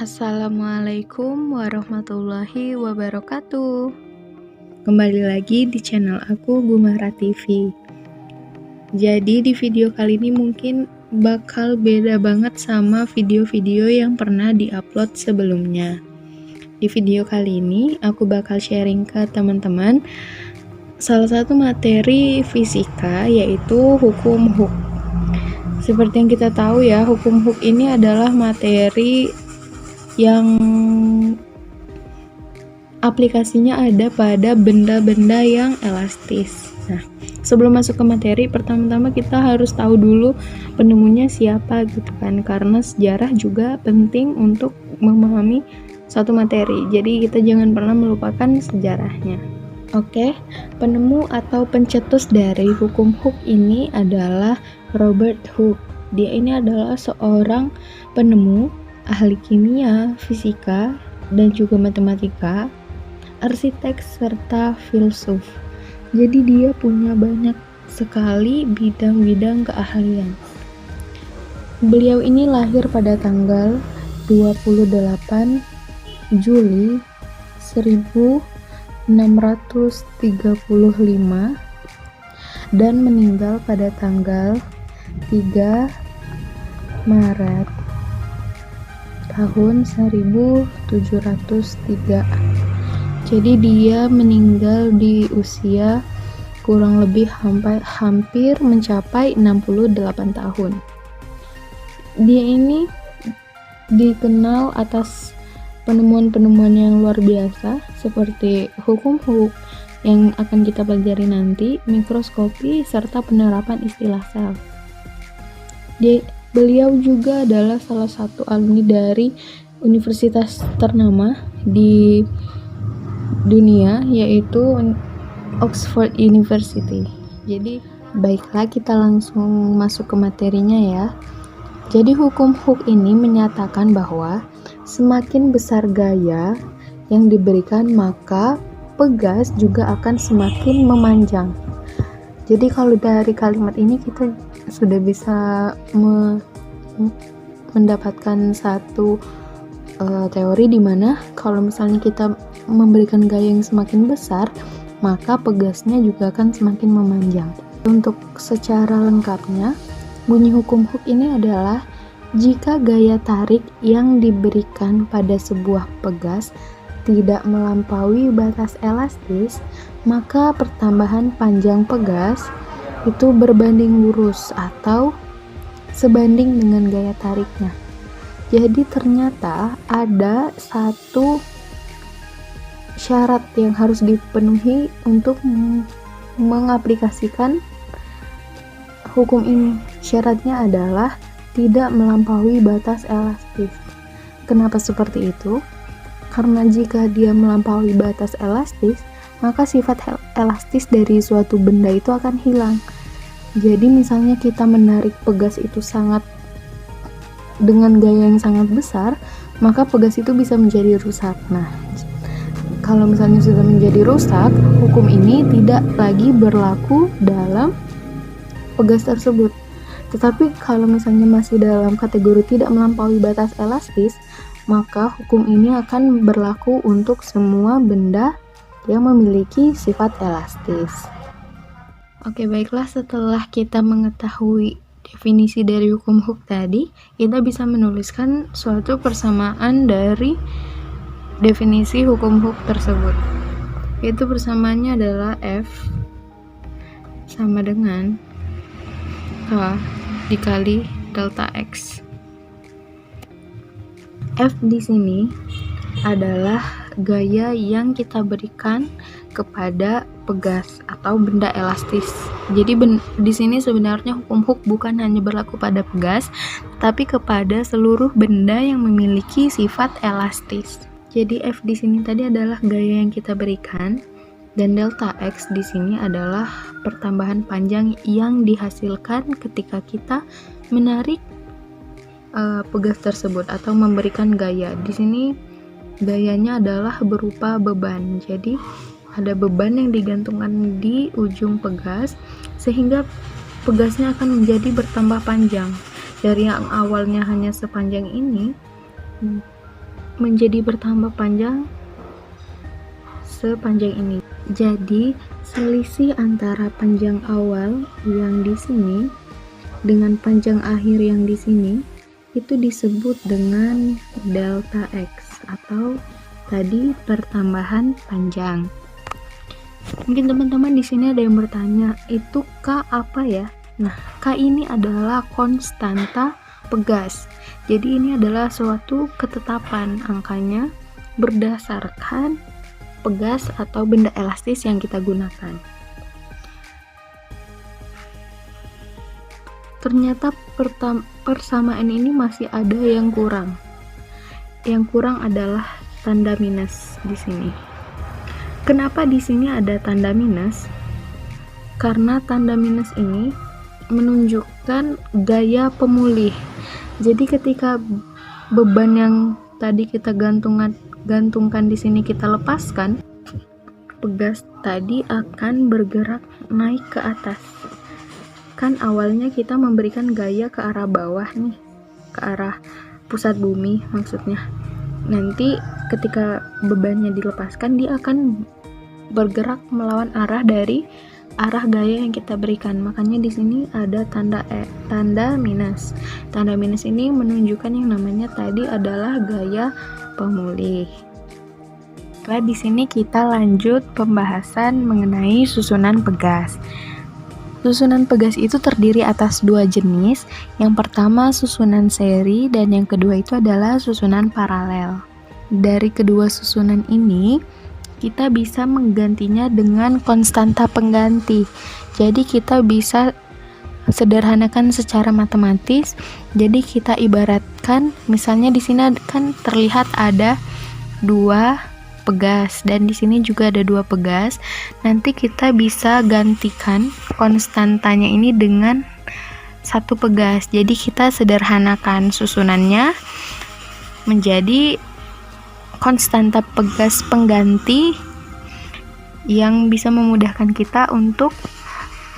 Assalamualaikum warahmatullahi wabarakatuh. Kembali lagi di channel aku Gumara TV. Jadi di video kali ini mungkin bakal beda banget sama video-video yang pernah diupload sebelumnya. Di video kali ini aku bakal sharing ke teman-teman salah satu materi fisika, yaitu hukum Hooke. Seperti yang kita tahu ya, hukum Hooke ini adalah materi yang aplikasinya ada pada benda-benda yang elastis. Nah, sebelum masuk ke materi, pertama-tama kita harus tahu dulu penemunya siapa gitu kan, karena sejarah juga penting untuk memahami suatu materi. Jadi kita jangan pernah melupakan sejarahnya. Oke, penemu atau pencetus dari hukum Hooke ini adalah Robert Hooke. Dia ini adalah seorang penemu, ahli kimia, fisika, dan juga matematika, arsitek, serta filsuf. Jadi dia punya banyak sekali bidang-bidang keahlian. Beliau ini lahir pada tanggal 28 Juli 1635 dan meninggal pada tanggal 3 Maret tahun 1703. Jadi dia meninggal di usia kurang lebih hampir mencapai 68 tahun. Dia ini dikenal atas penemuan-penemuan yang luar biasa seperti hukum Hooke yang akan kita pelajari nanti, mikroskopi, serta penerapan istilah sel. Beliau juga adalah salah satu alumni dari universitas ternama di dunia, yaitu Oxford University. Jadi baiklah, kita langsung masuk ke materinya ya. Jadi hukum Hooke ini menyatakan bahwa semakin besar gaya yang diberikan, maka pegas juga akan semakin memanjang. Jadi kalau dari kalimat ini kita sudah bisa mendapatkan satu teori di mana kalau misalnya kita memberikan gaya yang semakin besar, maka pegasnya juga akan semakin memanjang. Untuk secara lengkapnya, bunyi hukum Hooke ini adalah jika gaya tarik yang diberikan pada sebuah pegas tidak melampaui batas elastis, maka pertambahan panjang pegas itu berbanding lurus atau sebanding dengan gaya tariknya. Jadi ternyata ada satu syarat yang harus dipenuhi untuk mengaplikasikan hukum ini. Syaratnya adalah tidak melampaui batas elastis. Kenapa seperti itu? Karena jika dia melampaui batas elastis, maka sifat elastis dari suatu benda itu akan hilang. Jadi misalnya kita menarik pegas itu dengan gaya yang sangat besar, maka pegas itu bisa menjadi rusak. Nah, kalau misalnya sudah menjadi rusak, hukum ini tidak lagi berlaku dalam pegas tersebut. Tetapi kalau misalnya masih dalam kategori tidak melampaui batas elastis, maka hukum ini akan berlaku untuk semua benda yang memiliki sifat elastis. Oke, baiklah, setelah kita mengetahui definisi dari hukum Hooke tadi, kita bisa menuliskan suatu persamaan dari definisi hukum Hooke tersebut. Itu persamaannya adalah F sama dengan K dikali delta X. F di sini adalah gaya yang kita berikan kepada pegas atau benda elastis. Jadi di sini sebenarnya hukum Hooke bukan hanya berlaku pada pegas, tapi kepada seluruh benda yang memiliki sifat elastis. Jadi F di sini tadi adalah gaya yang kita berikan, dan delta X di sini adalah pertambahan panjang yang dihasilkan ketika kita menarik pegas tersebut atau memberikan gaya. Di sini gayanya adalah berupa beban. Jadi ada beban yang digantungkan di ujung pegas sehingga pegasnya akan menjadi bertambah panjang. Dari yang awalnya hanya sepanjang ini menjadi bertambah panjang sepanjang ini. Jadi selisih antara panjang awal yang di sini dengan panjang akhir yang di sini itu disebut dengan delta X atau tadi pertambahan panjang. Mungkin teman-teman di sini ada yang bertanya, itu K apa ya? Nah, K ini adalah konstanta pegas. Jadi ini adalah suatu ketetapan angkanya berdasarkan pegas atau benda elastis yang kita gunakan. Ternyata persamaan ini masih ada yang kurang. Yang kurang adalah tanda minus di sini. Kenapa di sini ada tanda minus? Karena tanda minus ini menunjukkan gaya pemulih. Jadi ketika beban yang tadi kita gantungkan di sini kita lepaskan, pegas tadi akan bergerak naik ke atas. Kan awalnya kita memberikan gaya ke arah bawah nih, ke arah pusat bumi maksudnya. Nanti ketika bebannya dilepaskan, dia akan bergerak melawan arah dari arah gaya yang kita berikan. Makanya di sini ada tanda minus. Tanda minus ini menunjukkan yang namanya tadi adalah gaya pemulih. Setelah di sini kita lanjut pembahasan mengenai susunan pegas. Susunan pegas itu terdiri atas dua jenis. Yang pertama susunan seri dan yang kedua itu adalah susunan paralel. Dari kedua susunan ini kita bisa menggantinya dengan konstanta pengganti. Jadi kita bisa sederhanakan secara matematis. Jadi kita ibaratkan, misalnya di sini kan terlihat ada dua pegas dan di sini juga ada dua pegas. Nanti kita bisa gantikan konstantanya ini dengan satu pegas. Jadi kita sederhanakan susunannya menjadi konstanta pegas pengganti yang bisa memudahkan kita untuk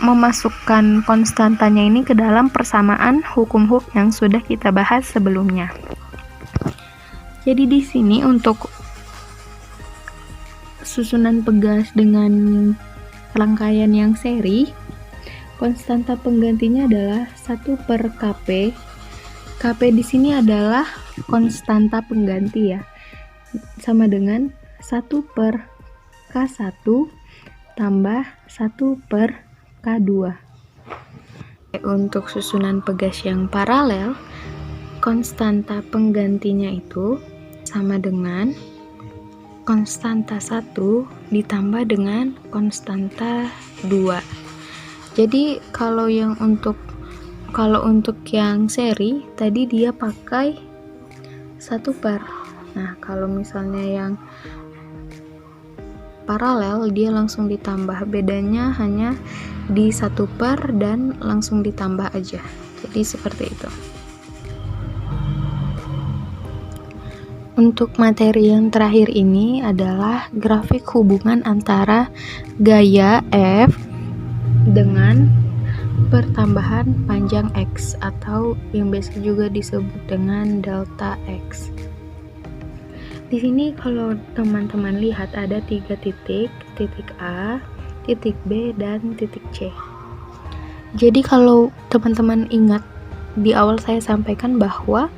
memasukkan konstantanya ini ke dalam persamaan hukum Hooke yang sudah kita bahas sebelumnya. Jadi di sini untuk susunan pegas dengan rangkaian yang seri, konstanta penggantinya adalah 1/Kp. Kp di sini adalah konstanta pengganti ya, sama dengan 1/K1 tambah 1/K2. Untuk susunan pegas yang paralel, konstanta penggantinya itu sama dengan konstanta 1 ditambah dengan konstanta 2. Jadi kalau untuk yang seri tadi dia pakai 1/. Nah, kalau misalnya yang paralel dia langsung ditambah. Bedanya hanya di 1/, dan langsung ditambah aja. Jadi seperti itu. Untuk materi yang terakhir ini adalah grafik hubungan antara gaya F dengan pertambahan panjang X atau yang biasa juga disebut dengan delta X. Di sini kalau teman-teman lihat ada 3 titik, titik A, titik B, dan titik C. Jadi kalau teman-teman ingat di awal saya sampaikan bahwa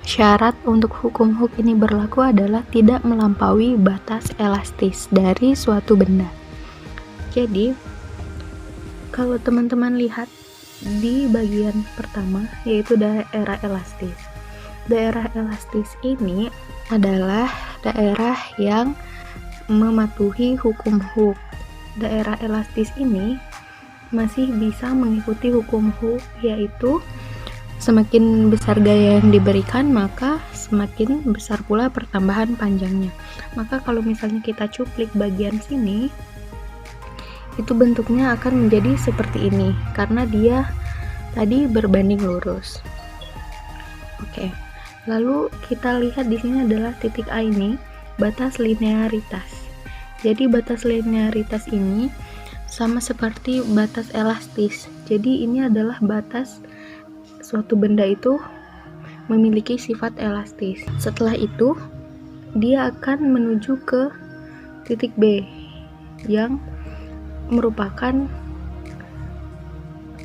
syarat untuk hukum Hooke ini berlaku adalah tidak melampaui batas elastis dari suatu benda. Jadi, kalau teman-teman lihat di bagian pertama, yaitu daerah elastis. Daerah elastis ini adalah daerah yang mematuhi hukum Hooke. Daerah elastis ini masih bisa mengikuti hukum Hooke, yaitu semakin besar gaya yang diberikan, maka semakin besar pula pertambahan panjangnya. Maka kalau misalnya kita cuplik bagian sini, itu bentuknya akan menjadi seperti ini, karena dia tadi berbanding lurus. Oke, lalu kita lihat di sini adalah titik A ini, batas linearitas. Jadi batas linearitas ini sama seperti batas elastis. Jadi ini adalah batas suatu benda itu memiliki sifat elastis. Setelah itu dia akan menuju ke titik B yang merupakan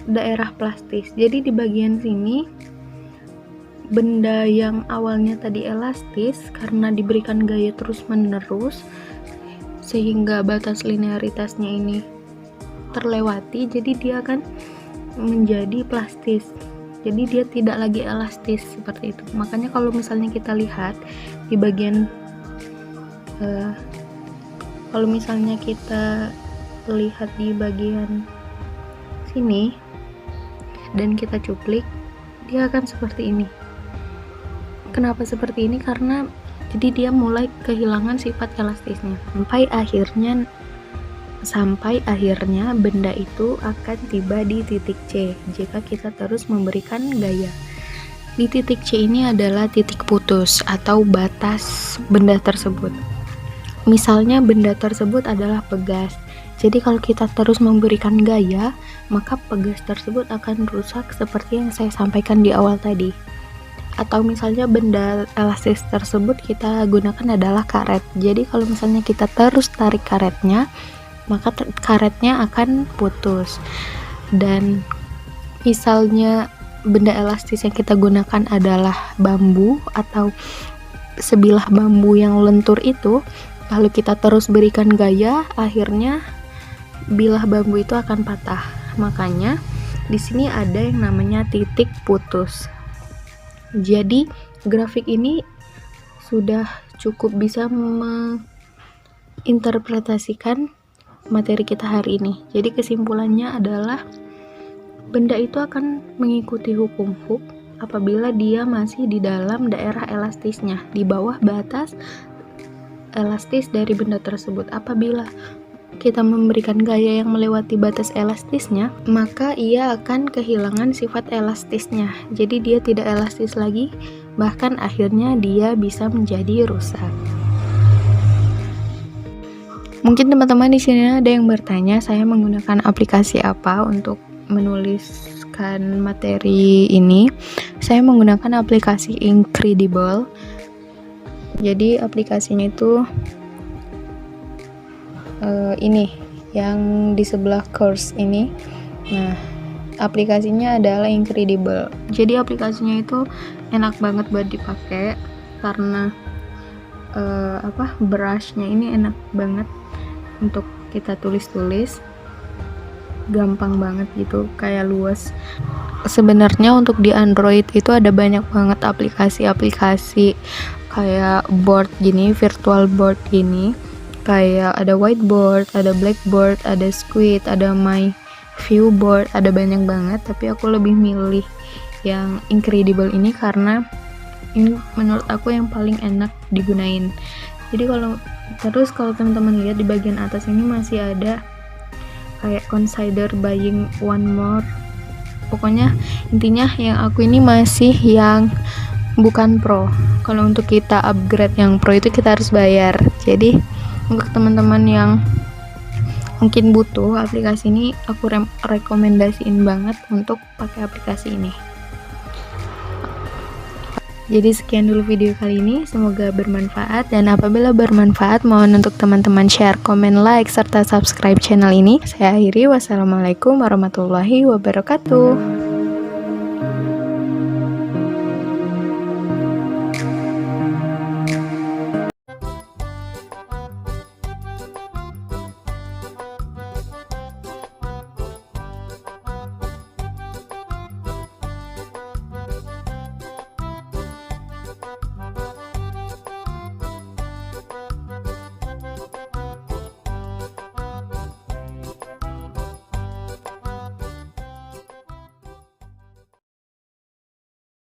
daerah plastis. Jadi di bagian sini benda yang awalnya tadi elastis karena diberikan gaya terus-menerus sehingga batas linearitasnya ini terlewati, jadi dia akan menjadi plastis. Jadi dia tidak lagi elastis seperti itu. Makanya kalau misalnya kita lihat di bagian kalau misalnya kita lihat di bagian sini dan kita cuplik, dia akan seperti ini. Kenapa seperti ini? Karena jadi dia mulai kehilangan sifat elastisnya sampai akhirnya benda itu akan tiba di titik C jika kita terus memberikan gaya. Di titik C ini adalah titik putus atau batas benda tersebut. Misalnya benda tersebut adalah pegas. Jadi kalau kita terus memberikan gaya, maka pegas tersebut akan rusak seperti yang saya sampaikan di awal tadi. Atau misalnya benda elastis tersebut kita gunakan adalah karet. Jadi kalau misalnya kita terus tarik karetnya, maka karetnya akan putus. Dan misalnya benda elastis yang kita gunakan adalah bambu atau sebilah bambu yang lentur itu, lalu kita terus berikan gaya, akhirnya bilah bambu itu akan patah. Makanya di sini ada yang namanya titik putus. Jadi grafik ini sudah cukup bisa menginterpretasikan materi kita hari ini. Jadi kesimpulannya adalah benda itu akan mengikuti hukum Hooke apabila dia masih di dalam daerah elastisnya, di bawah batas elastis dari benda tersebut. Apabila kita memberikan gaya yang melewati batas elastisnya, maka ia akan kehilangan sifat elastisnya. Jadi dia tidak elastis lagi, bahkan akhirnya dia bisa menjadi rusak. Mungkin teman-teman di sini ada yang bertanya, saya menggunakan aplikasi apa untuk menuliskan materi ini? Saya menggunakan aplikasi Incredible. Jadi aplikasinya itu ini yang di sebelah course ini. Nah, aplikasinya adalah Incredible. Jadi aplikasinya itu enak banget buat dipakai karena brushnya ini enak banget untuk kita tulis-tulis, gampang banget gitu, kayak luas. Sebenarnya untuk di Android itu ada banyak banget aplikasi-aplikasi kayak board gini, virtual board gini. Kayak ada whiteboard, ada blackboard, ada squid, ada my viewboard, ada banyak banget. Tapi aku lebih milih yang Incredible ini karena ini menurut aku yang paling enak digunain. Jadi kalau teman-teman lihat di bagian atas ini masih ada kayak consider buying one more. Pokoknya intinya yang aku ini masih yang bukan pro. Kalau untuk kita upgrade yang pro itu kita harus bayar. Jadi untuk teman-teman yang mungkin butuh aplikasi ini, aku rekomendasiin banget untuk pakai aplikasi ini. Jadi sekian dulu video kali ini, semoga bermanfaat, dan apabila bermanfaat mohon untuk teman-teman share, komen, like, serta subscribe channel ini. Saya akhiri, wassalamualaikum warahmatullahi wabarakatuh.